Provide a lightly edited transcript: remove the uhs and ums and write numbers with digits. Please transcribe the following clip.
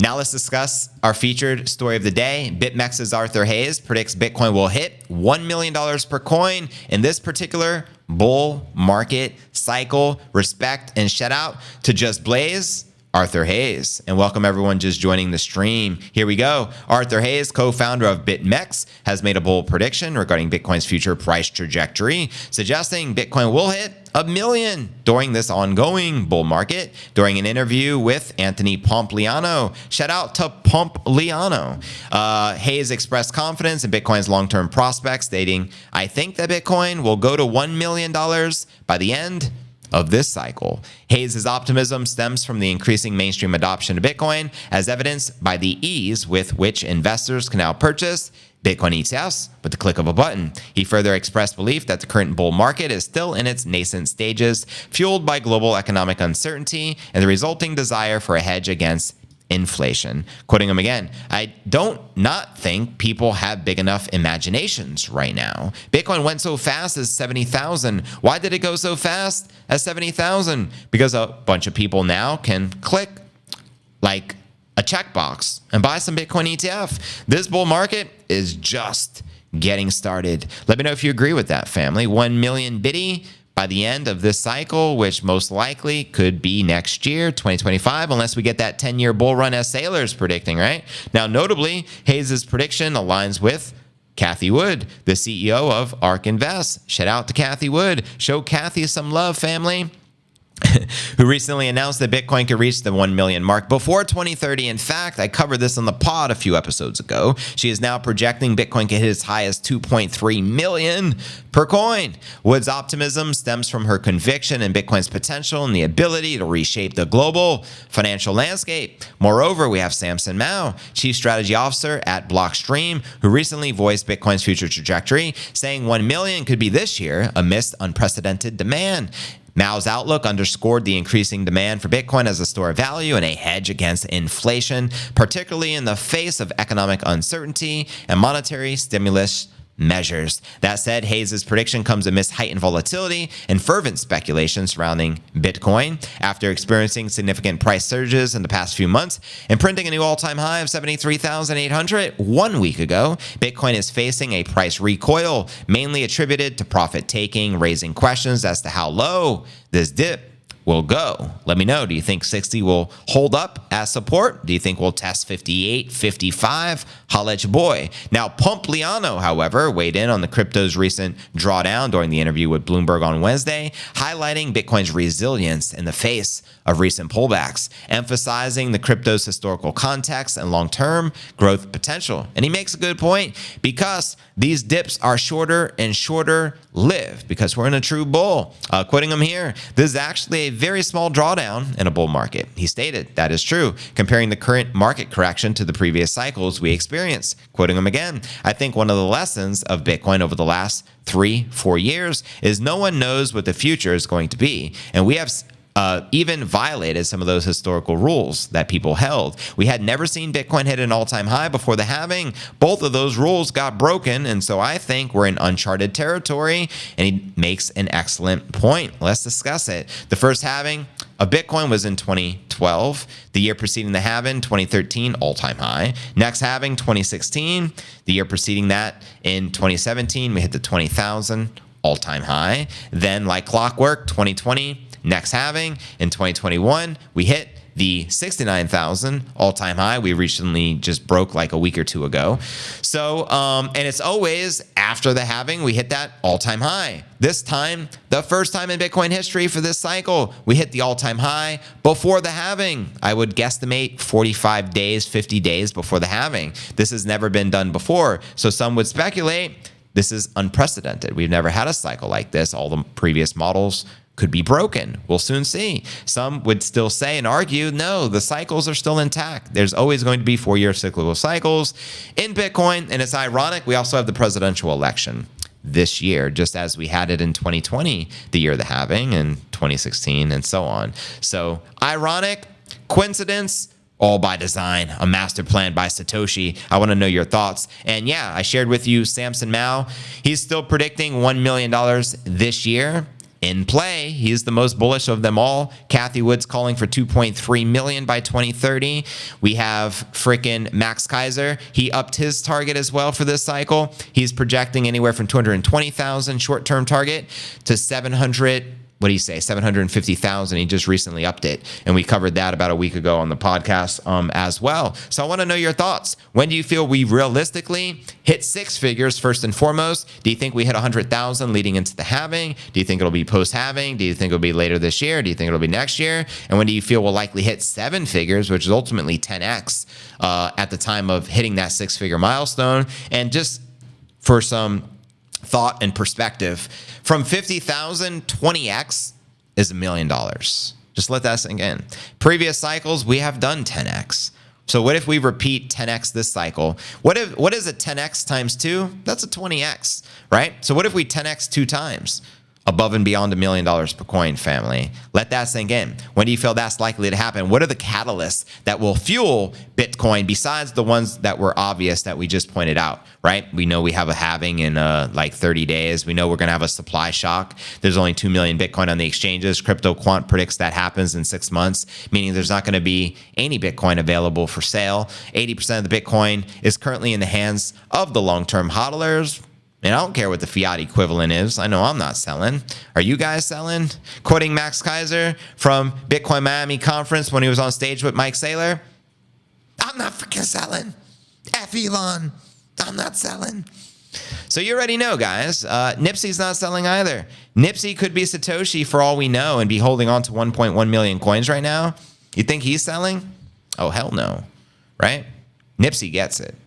Now let's discuss our featured story of the day. BitMEX's Arthur Hayes predicts Bitcoin will hit $1 million per coin in this particular bull market cycle. Respect and shout out to Just Blaze, Arthur Hayes. And welcome everyone just joining the stream. Here we go. Arthur Hayes, co-founder of BitMEX, has made a bold prediction regarding Bitcoin's future price trajectory, suggesting Bitcoin will hit $1 million during this ongoing bull market. During an interview with Anthony Pompliano, shout out to Pompliano, Hayes expressed confidence in Bitcoin's long-term prospects, stating, "I think that Bitcoin will go to $1 million by the end of this cycle." Hayes' optimism stems from the increasing mainstream adoption of Bitcoin, as evidenced by the ease with which investors can now purchase Bitcoin ETFs with the click of a button. He further expressed belief that the current bull market is still in its nascent stages, fueled by global economic uncertainty and the resulting desire for a hedge against inflation. Quoting him again, "I don't not think people have big enough imaginations right now. Bitcoin went so fast as 70,000. Why did it go so fast as 70,000? Because a bunch of people now can click like a checkbox and buy some Bitcoin ETF. This bull market is just getting started." Let me know if you agree with that, family. 1 million Bitty by the end of this cycle, which most likely could be next year, 2025, unless we get that 10-year bull run as Sailor's predicting, right? Now, notably, Hayes' prediction aligns with Cathie Wood, the CEO of ARK Invest. Shout out to Cathie Wood. Show Cathie some love, family. Who recently announced that Bitcoin could reach the 1 million mark before 2030. In fact, I covered this on the pod a few episodes ago. She is now projecting Bitcoin could hit as high as 2.3 million per coin. Wood's optimism stems from her conviction in Bitcoin's potential and the ability to reshape the global financial landscape. Moreover, we have Samson Mow, Chief Strategy Officer at Blockstream, who recently voiced Bitcoin's future trajectory, saying 1 million could be this year amidst unprecedented demand. Mao's outlook underscored the increasing demand for Bitcoin as a store of value and a hedge against inflation, particularly in the face of economic uncertainty and monetary stimulus measures. That said, Hayes' prediction comes amidst heightened volatility and fervent speculation surrounding Bitcoin. After experiencing significant price surges in the past few months and printing a new all-time high of 73,800 1 week ago, Bitcoin is facing a price recoil, mainly attributed to profit-taking, raising questions as to how low this dip will go. Let me know. Do you think 60 will hold up as support? Do you think we'll test 58, 55? Holla at your boy. Now, Pompliano, however, weighed in on the crypto's recent drawdown during the interview with Bloomberg on Wednesday, highlighting Bitcoin's resilience in the face of recent pullbacks, emphasizing the crypto's historical context and long-term growth potential. And he makes a good point because these dips are shorter and shorter lived because we're in a true bull. Quoting him here, "This is actually a very small drawdown in a bull market." He stated, "That is true, comparing the current market correction to the previous cycles we experienced." Quoting him again, "I think one of the lessons of Bitcoin over the last 3-4 years is no one knows what the future is going to be. And we have even violated some of those historical rules that people held. We had never seen Bitcoin hit an all-time high before the halving. Both of those rules got broken, and so I think we're in uncharted territory." And he makes an excellent point. Let's discuss it. The first halving of Bitcoin was in 2012. The year preceding the halving, 2013, all-time high. Next halving, 2016. The year preceding that, in 2017, we hit the 20,000 all-time high. Then, like clockwork, 2020, next halving in 2021, we hit the 69,000 all-time high. We recently just broke like a week or two ago. So, and it's always after the halving, we hit that all-time high. This time, the first time in Bitcoin history for this cycle, we hit the all-time high before the halving. I would guesstimate 45 days, 50 days before the halving. This has never been done before. So some would speculate this is unprecedented. We've never had a cycle like this. All the previous models could be broken. We'll soon see. Some would still say and argue, no, the cycles are still intact. There's always going to be 4-year cyclical cycles in Bitcoin. And it's ironic, we also have the presidential election this year, just as we had it in 2020, the year of the halving, and 2016, and so on. So ironic, coincidence, all by design, a master plan by Satoshi. I want to know your thoughts. And yeah, I shared with you Samson Mow. He's still predicting $1 million this year. in play. He's the most bullish of them all. Kathy Wood's calling for 2.3 million by 2030. We have freaking Max Kaiser. He upped his target as well for this cycle. He's projecting anywhere from 220,000 short-term target to 700. What do you say? 750,000. He just recently upped it. And we covered that about a week ago on the podcast as well. So I want to know your thoughts. When do you feel we realistically hit six figures first and foremost? Do you think we hit 100,000 leading into the halving? Do you think it'll be post-halving? Do you think it'll be later this year? Do you think it'll be next year? And when do you feel we'll likely hit seven figures, which is ultimately 10x at the time of hitting that six-figure milestone? And just for some thought and perspective, from 50,000, 20x is $1 million. Just let that sink in. Previous cycles, we have done 10x. So what if we repeat 10x this cycle? What is a 10x times 2? That's a 20x, right? So what if we 10x 2 times? Above and beyond $1 million per coin, family. Let that sink in. When do you feel that's likely to happen? What are the catalysts that will fuel Bitcoin besides the ones that were obvious that we just pointed out, right? We know we have a halving in like 30 days. We know we're going to have a supply shock. There's only 2 million Bitcoin on the exchanges. Crypto Quant predicts that happens in 6 months, meaning there's not going to be any Bitcoin available for sale. 80% of the Bitcoin is currently in the hands of the long-term hodlers. And I don't care what the fiat equivalent is. I know I'm not selling. Are you guys selling? Quoting Max Kaiser from Bitcoin Miami conference when he was on stage with Mike Saylor. I'm not freaking selling. F Elon. I'm not selling. So you already know, guys. Nipsey's not selling either. Nipsey could be Satoshi for all we know and be holding on to 1.1 million coins right now. You think he's selling? Oh, hell no. Right? Nipsey gets it.